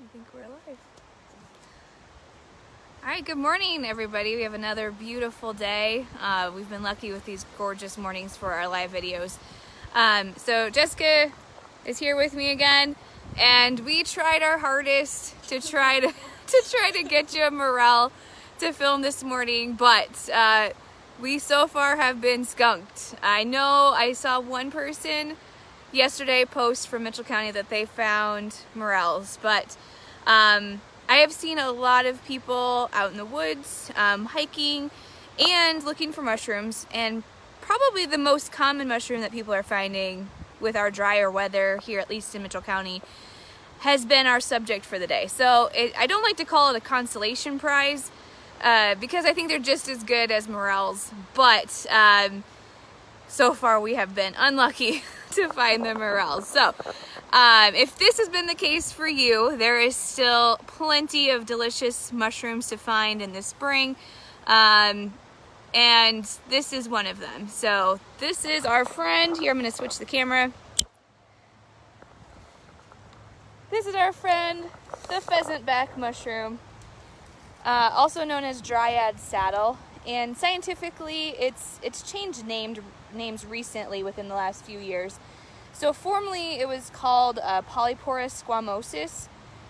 I think we're live. All right, good morning, everybody. We have another beautiful day. We've been lucky with these gorgeous mornings for our live videos. So Jessica is here with me again, and we tried our hardest to try to get you a morel to film this morning, but we so far have been skunked. I know I saw one person yesterday post from Mitchell County that they found morels, but I have seen a lot of people out in the woods hiking and looking for mushrooms, and probably the most common mushroom that people are finding with our drier weather here, at least in Mitchell County, has been our subject for the day. So I don't like to call it a consolation prize because I think they're just as good as morels, but so far we have been unlucky to find the morels. So if this has been the case for you, there is still plenty of delicious mushrooms to find in the spring, and this is one of them. So this is our friend here. I'm going to switch the camera. This is our friend, the pheasant back mushroom, also known as dryad saddle. And scientifically, it's changed names recently within the last few years. So formerly it was called Polyporus squamosus.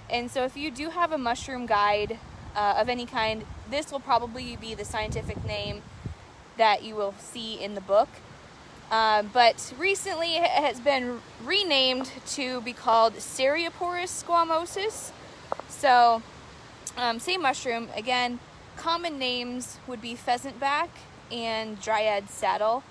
And so if you do have a mushroom guide of any kind, this will probably be the scientific name that you will see in the book. But recently it has been renamed to be called Serioporus squamosus. So same mushroom. Again, common names would be pheasant back and dryad saddle.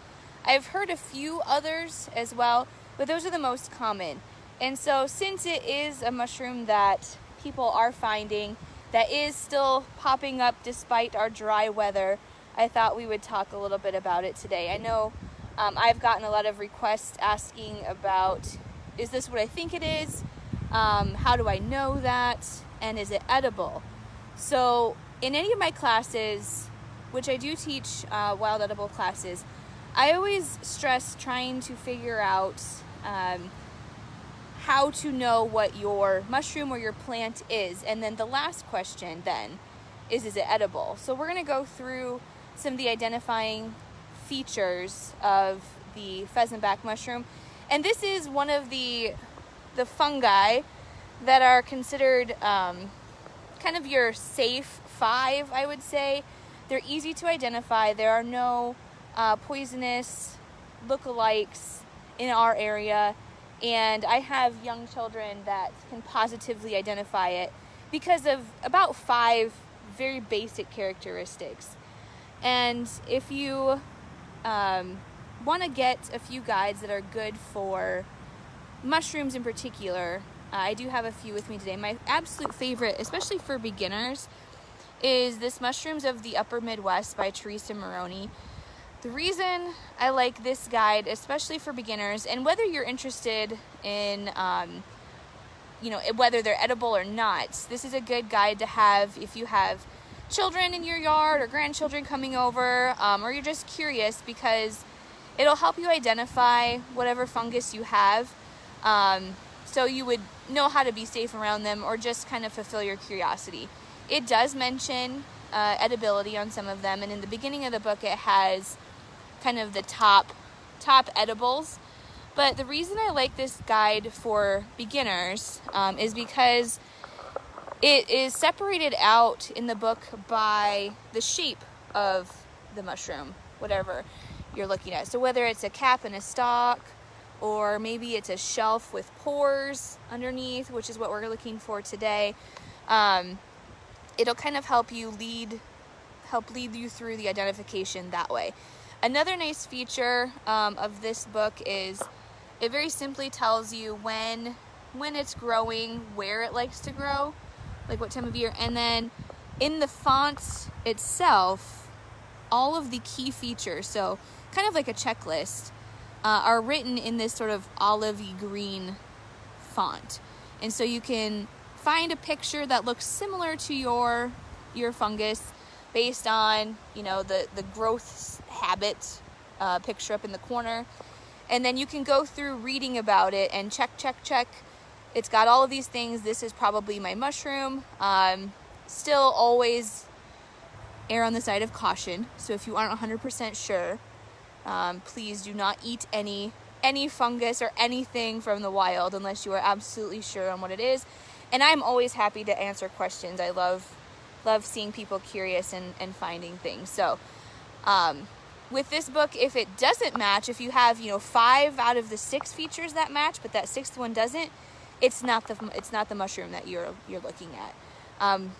I've heard a few others as well, but those are the most common. And so since it is a mushroom that people are finding, that is still popping up despite our dry weather, I thought we would talk a little bit about it today. I know I've gotten a lot of requests asking about, is this what I think it is? How do I know that? And is it edible? So in any of my classes, which I do teach wild edible classes, I always stress trying to figure out how to know what your mushroom or your plant is. And then the last question then is it edible? So we're going to go through some of the identifying features of the pheasant back mushroom. And this is one of the fungi that are considered kind of your safe 5, I would say. They're easy to identify. There are no poisonous lookalikes in our area, and I have young children that can positively identify it because of about 5 very basic characteristics. And if you want to get a few guides that are good for mushrooms in particular, I do have a few with me today. My absolute favorite, especially for beginners, is this Mushrooms of the Upper Midwest by Teresa Maroney. The reason I like this guide, especially for beginners, and whether you're interested in, whether they're edible or not, this is a good guide to have if you have children in your yard or grandchildren coming over, or you're just curious, because it'll help you identify whatever fungus you have, so you would know how to be safe around them or just kind of fulfill your curiosity. It does mention edibility on some of them, and in the beginning of the book it has kind of the top edibles. But the reason I like this guide for beginners is because it is separated out in the book by the shape of the mushroom, whatever you're looking at. So whether it's a cap and a stalk, or maybe it's a shelf with pores underneath, which is what we're looking for today, it'll kind of help lead you through the identification that way. Another nice feature of this book is it very simply tells you when it's growing, where it likes to grow, like what time of year, and then in the font itself, all of the key features, so kind of like a checklist, are written in this sort of olivey green font. And so you can find a picture that looks similar to your fungus based on, the growth habit picture up in the corner. And then you can go through reading about it and check it's got all of these things. This is probably my mushroom. Still always err on the side of caution. So if you aren't 100% sure, please do not eat any fungus or anything from the wild unless you are absolutely sure on what it is. And I'm always happy to answer questions. I love seeing people curious and finding things. So with this book, if it doesn't match, if you have 5 out of the 6 features that match, but that 6th one doesn't, it's not the mushroom that you're looking at.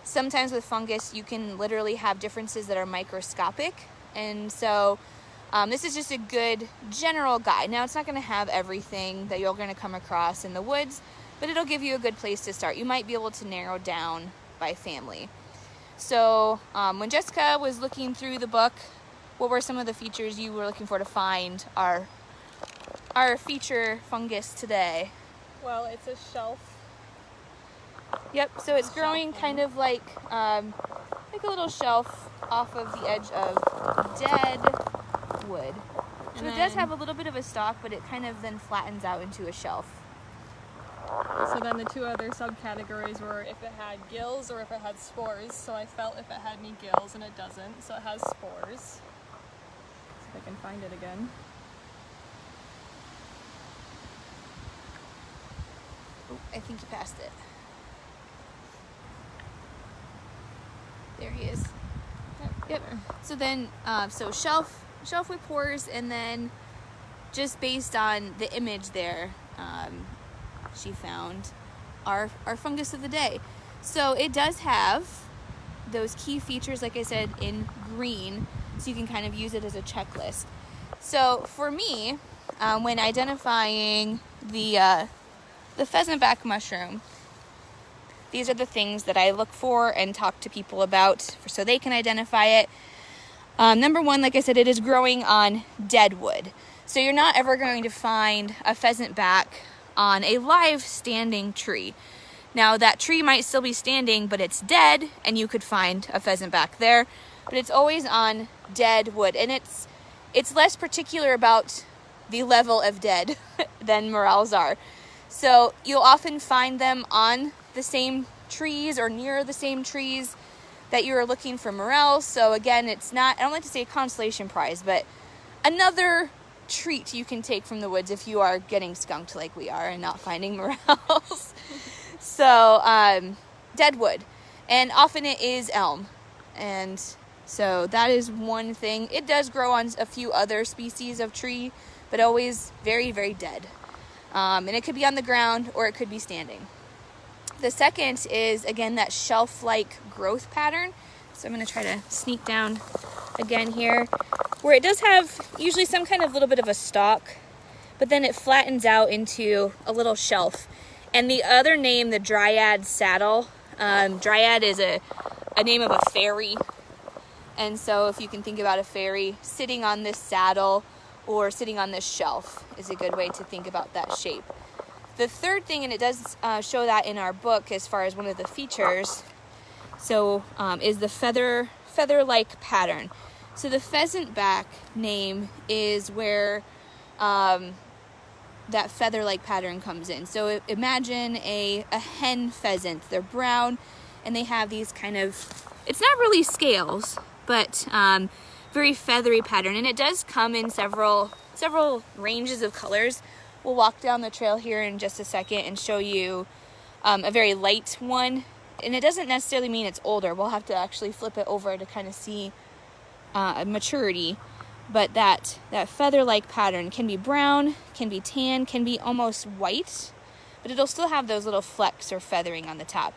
Sometimes with fungus, you can literally have differences that are microscopic, and so this is just a good general guide. Now, it's not going to have everything that you're going to come across in the woods, but it'll give you a good place to start. You might be able to narrow down by family. So when Jessica was looking through the book, what were some of the features you were looking for to find our feature fungus today? Well, it's a shelf. Yep, so it's growing kind of like a little shelf off of the edge of dead wood. So it does have a little bit of a stalk, but it kind of then flattens out into a shelf. So then the 2 other subcategories were if it had gills or if it had spores. So I felt if it had any gills, and it doesn't, so it has spores. See if I can find it again. Oh, I think you passed it. There he is. Yep. So then, so shelf with pores, and then just based on the image there, she found our fungus of the day. So it does have those key features, like I said, in green, so you can kind of use it as a checklist. So for me, when identifying the pheasant back mushroom, these are the things that I look for and talk to people about so they can identify it. Number 1, like I said, it is growing on dead wood. So you're not ever going to find a pheasant back on a live standing tree. Now that tree might still be standing, but it's dead, and you could find a pheasant back there, but it's always on dead wood. And it's less particular about the level of dead than morels are. So you'll often find them on the same trees or near the same trees that you are looking for morels. So again, it's not, I don't like to say a consolation prize, but another treat you can take from the woods if you are getting skunked like we are and not finding morels. So dead wood, and often it is elm, and so that is one thing. It does grow on a few other species of tree, but always very, very dead. And it could be on the ground or it could be standing. The second is, again, that shelf-like growth pattern. So I'm going to try to sneak down again here, where it does have usually some kind of little bit of a stalk, but then it flattens out into a little shelf. And the other name, the dryad saddle, dryad is a name of a fairy. And so if you can think about a fairy sitting on this saddle or sitting on this shelf is a good way to think about that shape. The third thing, and it does show that in our book as far as one of the features, so is the feather-like pattern. So the pheasant back name is where that feather-like pattern comes in. So imagine a hen pheasant. They're brown, and they have these kind of, it's not really scales, but very feathery pattern. And it does come in several ranges of colors. We'll walk down the trail here in just a second and show you a very light one. And it doesn't necessarily mean it's older. We'll have to actually flip it over to kind of see maturity. But that feather-like pattern can be brown, can be tan, can be almost white, but it'll still have those little flecks or feathering on the top.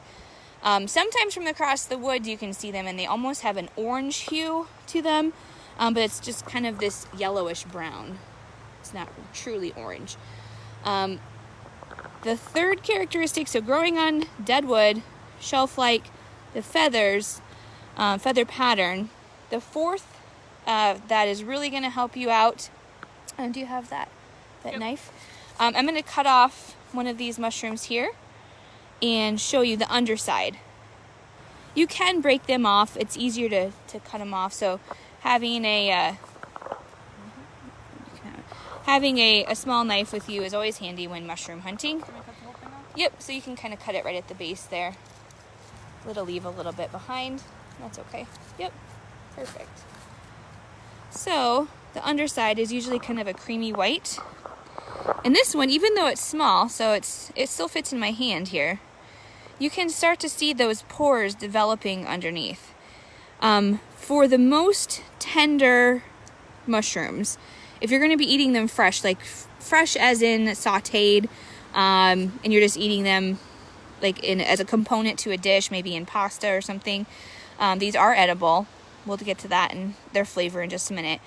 Sometimes from across the woods you can see them, and they almost have an orange hue to them, but it's just kind of this yellowish brown. It's not truly orange. The third characteristic, so growing on dead wood, shelf-like, the feathers, feather pattern. The fourth that is really going to help you out. Do you have that Yep. knife? I'm going to cut off one of these mushrooms here and show you the underside. You can break them off. It's easier to cut them off. So having a small knife with you is always handy when mushroom hunting. Can I cut the whole thing off? Yep, so you can kind of cut it right at the base there. It'll leave a little bit behind. That's okay. Yep, perfect. So the underside is usually kind of a creamy white. And this one, even though it's small, so it still fits in my hand here, you can start to see those pores developing underneath. For the most tender mushrooms, if you're going to be eating them fresh, like fresh as in sauteed, and you're just eating them like as a component to a dish, maybe in pasta or something, these are edible. We'll get to that and their flavor in just a minute.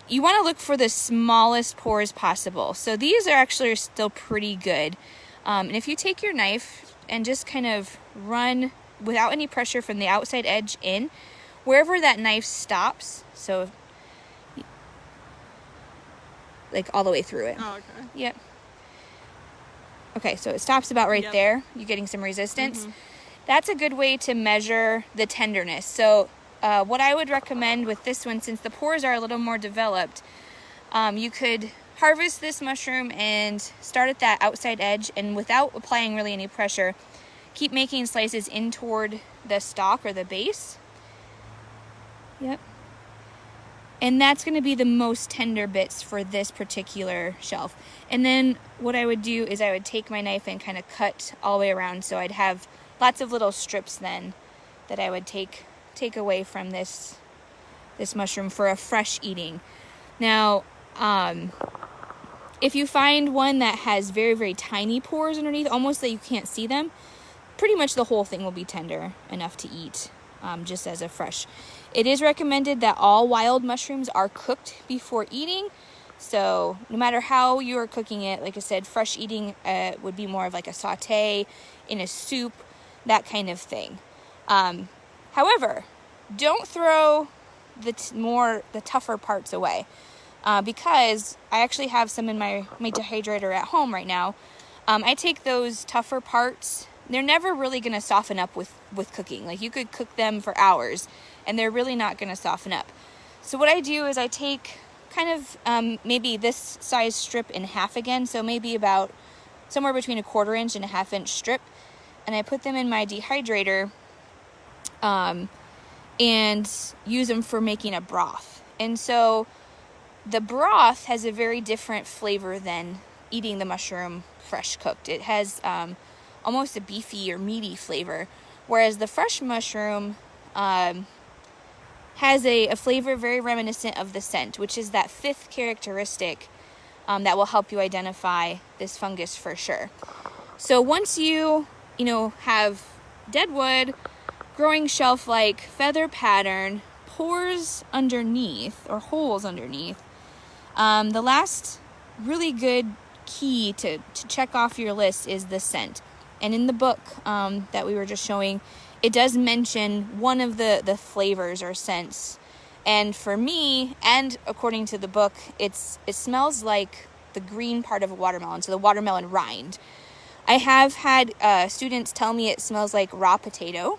You want to look for the smallest pores possible. So these are actually still pretty good. And if you take your knife and just kind of run without any pressure from the outside edge in, wherever that knife stops, so like all the way through it. Oh, okay. Yep. Okay, so it stops about right Yep. there. You're getting some resistance. That's a good way to measure the tenderness. So what I would recommend with this one, since the pores are a little more developed, you could harvest this mushroom and start at that outside edge, and without applying really any pressure, keep making slices in toward the stalk or the base. Yep. And that's going to be the most tender bits for this particular shelf. And then what I would do is I would take my knife and kind of cut all the way around, so I'd have lots of little strips then that I would take away from this mushroom for a fresh eating. Now, if you find one that has very, very tiny pores underneath, almost that you can't see them, pretty much the whole thing will be tender enough to eat, just as a fresh. It is recommended that all wild mushrooms are cooked before eating. So no matter how you are cooking it, like I said, fresh eating would be more of like a saute in a soup, that kind of thing. However, don't throw the tougher parts away, because I actually have some in my dehydrator at home right now. I take those tougher parts. They're never really going to soften up with cooking. Like, you could cook them for hours and they're really not going to soften up. So what I do is I take kind of maybe this size strip in half again, so maybe about somewhere between 1/4 inch and a 1/2 inch strip, and I put them in my dehydrator and use them for making a broth. And so the broth has a very different flavor than eating the mushroom fresh cooked. It has almost a beefy or meaty flavor, whereas the fresh mushroom has a flavor very reminiscent of the scent, which is that 5th characteristic that will help you identify this fungus for sure. So once you have deadwood, growing shelf-like, feather pattern, pores underneath, or holes underneath, the last really good key to check off your list is the scent. And in the book that we were just showing, it does mention one of the flavors or scents. And for me, and according to the book, it smells like the green part of a watermelon, so the watermelon rind. I have had students tell me it smells like raw potato.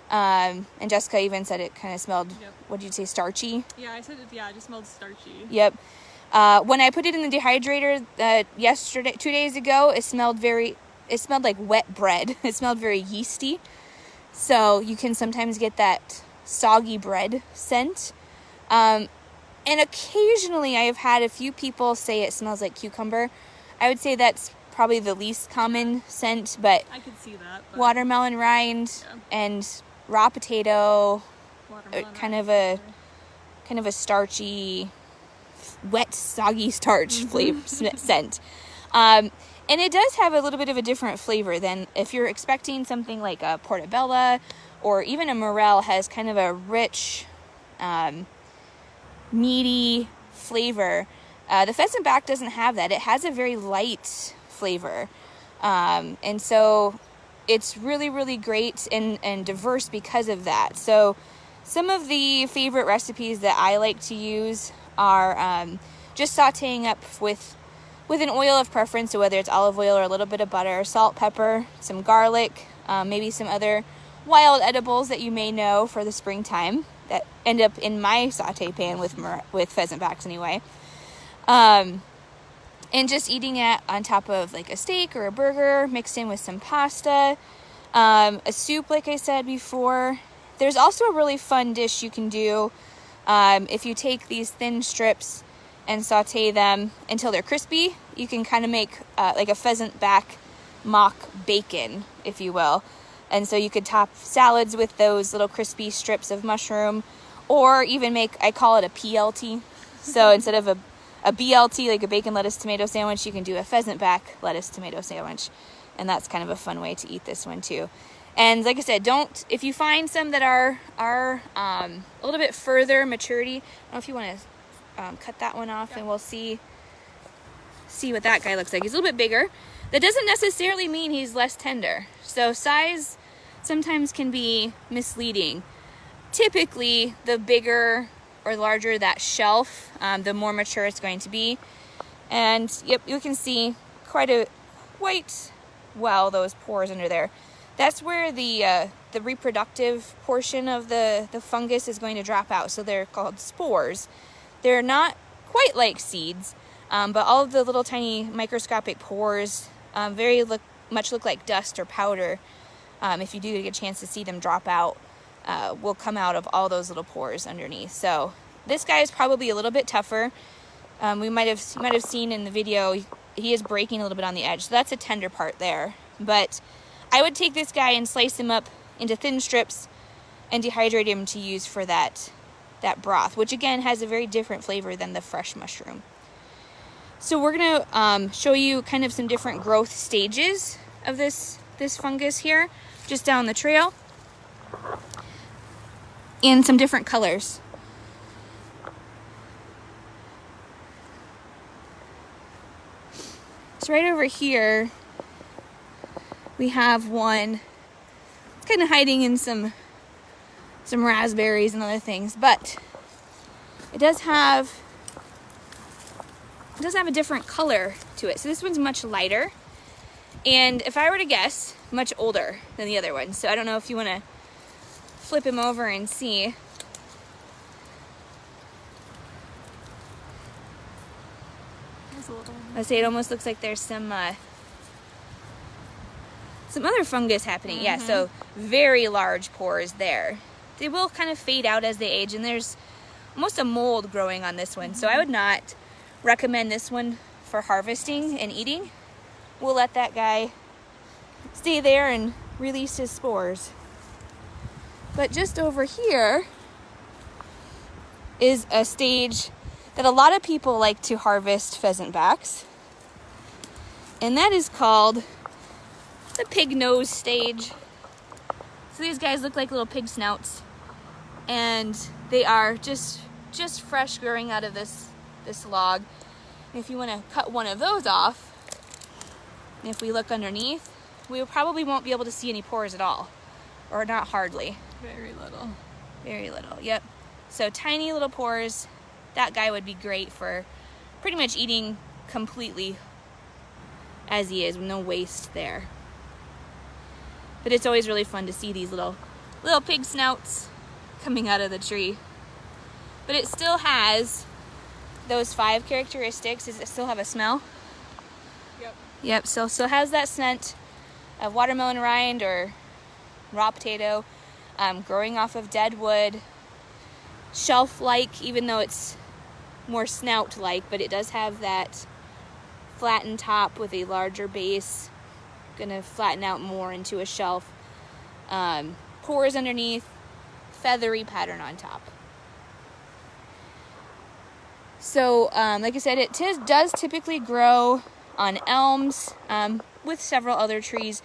And Jessica even said it kind of smelled, Yep. what did you say, starchy? Yeah, I said it just smelled starchy. Yep. When I put it in the dehydrator yesterday, 2 days ago, it smelled like wet bread. It smelled very yeasty. So you can sometimes get that soggy bread scent. And occasionally I have had a few people say it smells like cucumber. I would say that's probably the least common scent, but I could see that. But watermelon rind and raw potato, kind of a starchy, wet, soggy starch flavor scent. And it does have a little bit of a different flavor than if you're expecting something like a portobello or even a morel has kind of a rich, meaty flavor. The pheasant back doesn't have that. It has a very light flavor. And so it's really, really great and diverse because of that. So some of the favorite recipes that I like to use are just sauteing up with an oil of preference, so whether it's olive oil or a little bit of butter, salt, pepper, some garlic, maybe some other wild edibles that you may know for the springtime that end up in my saute pan with pheasant backs anyway. and just eating it on top of like a steak or a burger, mixed in with some pasta, a soup like I said before. There's also a really fun dish you can do if you take these thin strips and saute them until they're crispy. You can kind of make like a pheasant back mock bacon, if you will. And so you could top salads with those little crispy strips of mushroom, or even make, I call it a PLT. So instead of a BLT, like a bacon, lettuce, tomato sandwich, you can do a pheasant back lettuce, tomato sandwich. And that's kind of a fun way to eat this one too. And like I said, if you find some that are a little bit further maturity, I don't know if you want to cut that one off, and we'll see what that guy looks like. He's a little bit bigger. That doesn't necessarily mean he's less tender. So size sometimes can be misleading. Typically, the bigger or larger that shelf, the more mature it's going to be. And yep, you can see quite well those pores under there. That's where the reproductive portion of the fungus is going to drop out. So they're called spores. They're not quite like seeds, but all of the little tiny microscopic pores very much look like dust or powder. If you do get a chance to see them drop out, will come out of all those little pores underneath. So this guy is probably a little bit tougher. You might have seen in the video, he is breaking a little bit on the edge. So that's a tender part there. But I would take this guy and slice him up into thin strips and dehydrate him to use for that broth, which again has a very different flavor than the fresh mushroom. So we're gonna show you kind of some different growth stages of this fungus here, just down the trail, in some different colors. So right over here, we have one. It's kind of hiding in some raspberries and other things, but it does have a different color to it. So this one's much lighter, and if I were to guess, much older than the other one. So I don't know if you want to flip him over and see. I say it almost looks like there's some other fungus happening. Yeah, so very large pores there. They will kind of fade out as they age, and there's almost a mold growing on this one. So I would not recommend this one for harvesting and eating. We'll let that guy stay there and release his spores. But just over here is a stage that a lot of people like to harvest pheasant backs, and that is called the pig nose stage. So these guys look like little pig snouts, and they are just fresh growing out of this log. And if you want to cut one of those off, if we look underneath, we probably won't be able to see any pores at all, or not hardly. Very little. Very little, yep. So tiny little pores. That guy would be great for pretty much eating completely as he is, with no waste there. But it's always really fun to see these little pig snouts coming out of the tree. But it still has those 5 characteristics. Does it still have a smell? Yep, so still has that scent of watermelon rind or raw potato, growing off of dead wood, shelf-like, even though it's more snout-like, but it does have that flattened top with a larger base, gonna flatten out more into a shelf. Pores underneath, feathery pattern on top. So, like I said, it does typically grow on elms, with several other trees.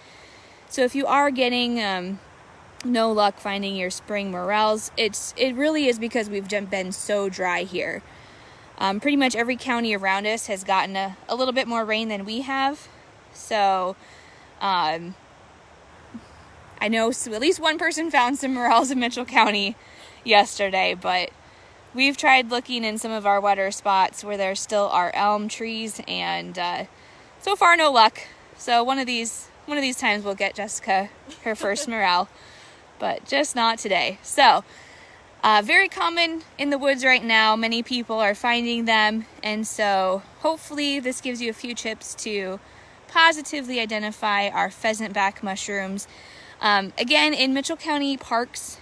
So if you are getting no luck finding your spring morels, it really is because we've been so dry here. Pretty much every county around us has gotten a little bit more rain than we have. So I know at least one person found some morels in Mitchell County yesterday, but we've tried looking in some of our wetter spots where there still are elm trees, and so far no luck. So one of these times we'll get Jessica her first morel, but just not today. So Very common in the woods right now. Many people are finding them, and so hopefully this gives you a few tips to positively identify our pheasant back mushrooms. Again, in Mitchell County parks,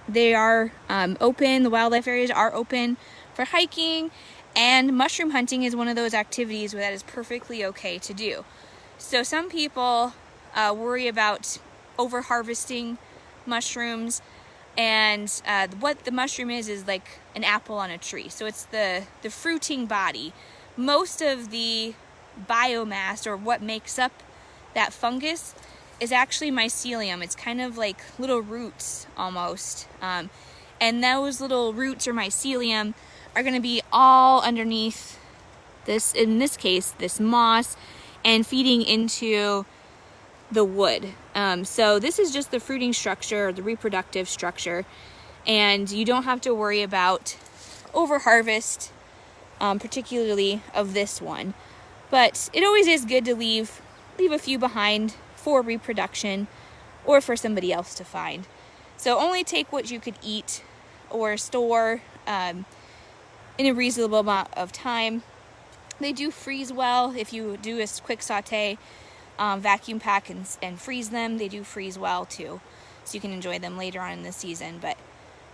they are open. The wildlife areas are open for hiking, and mushroom hunting is one of those activities where that is perfectly okay to do. So some people worry about over harvesting mushrooms, and what the mushroom is like an apple on a tree. So it's the fruiting body. Most of the biomass, or what makes up that fungus, is actually mycelium. It's kind of like little roots almost. And those little roots or mycelium are going to be all underneath this, in this case, this moss, and feeding into the wood. So this is just the fruiting structure, the reproductive structure, and you don't have to worry about over harvest, particularly of this one. But it always is good to leave a few behind for reproduction or for somebody else to find. So only take what you could eat or store in a reasonable amount of time. They do freeze well if you do a quick saute. Vacuum pack and freeze them. They do freeze well too, so you can enjoy them later on in the season. But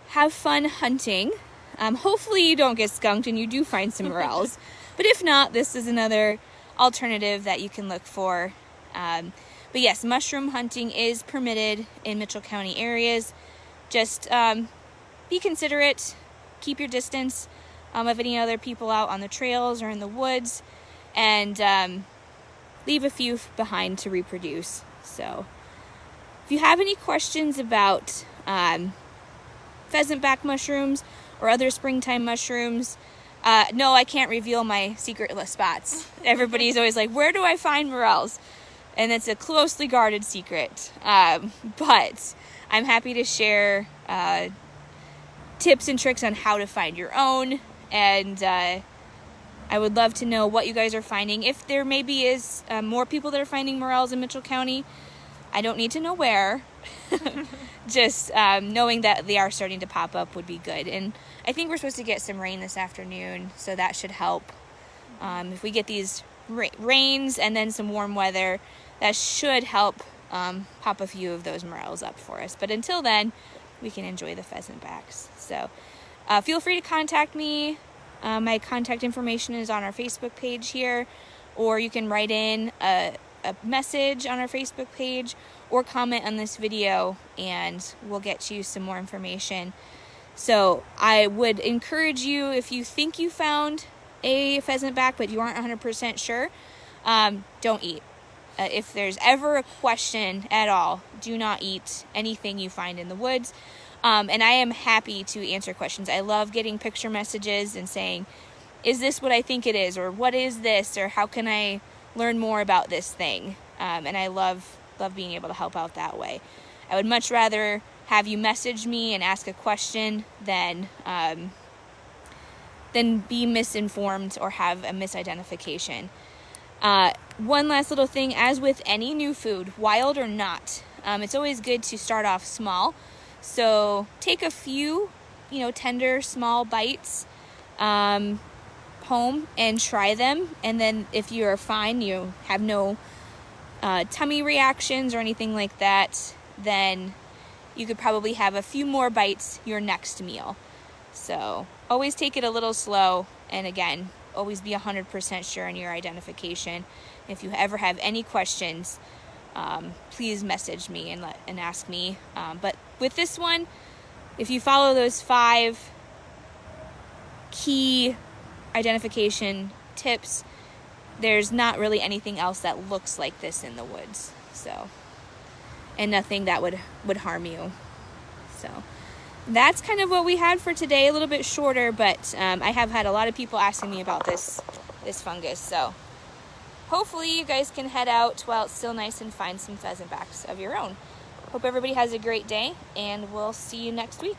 have fun hunting. Hopefully you don't get skunked and you do find some morels. But if not, this is another alternative that you can look for. But yes, mushroom hunting is permitted in Mitchell County areas. Just be considerate, keep your distance of any other people out on the trails or in the woods, and leave a few behind to reproduce. So if you have any questions about pheasant back mushrooms or other springtime mushrooms, no, I can't reveal my secret spots. Everybody's always like, where do I find morels? And it's a closely guarded secret. But I'm happy to share tips and tricks on how to find your own, and I would love to know what you guys are finding. If there maybe is more people that are finding morels in Mitchell County, I don't need to know where. Just knowing that they are starting to pop up would be good. And I think we're supposed to get some rain this afternoon, so that should help. If we get these rains and then some warm weather, that should help pop a few of those morels up for us. But until then, we can enjoy the pheasant backs. So feel free to contact me. My contact information is on our Facebook page here, or you can write in a message on our Facebook page or comment on this video, and we'll get you some more information. So I would encourage you, if you think you found a pheasant back but you aren't 100% sure, don't eat. If there's ever a question at all, do not eat anything you find in the woods. And I am happy to answer questions. I love getting picture messages and saying, is this what I think it is? Or what is this? Or how can I learn more about this thing? And I love being able to help out that way. I would much rather have you message me and ask a question than be misinformed or have a misidentification. One last little thing, as with any new food, wild or not, it's always good to start off small. So take a few, tender, small bites home and try them. And then if you are fine, you have no tummy reactions or anything like that, then you could probably have a few more bites your next meal. So always take it a little slow. And again, always be 100% sure in your identification. If you ever have any questions, please message me and ask me. But with this one, if you follow those 5 key identification tips, there's not really anything else that looks like this in the woods. So, and nothing that would harm you. So that's kind of what we had for today. A little bit shorter, but I have had a lot of people asking me about this fungus. So hopefully you guys can head out while it's still nice and find some pheasant backs of your own. Hope everybody has a great day, and we'll see you next week.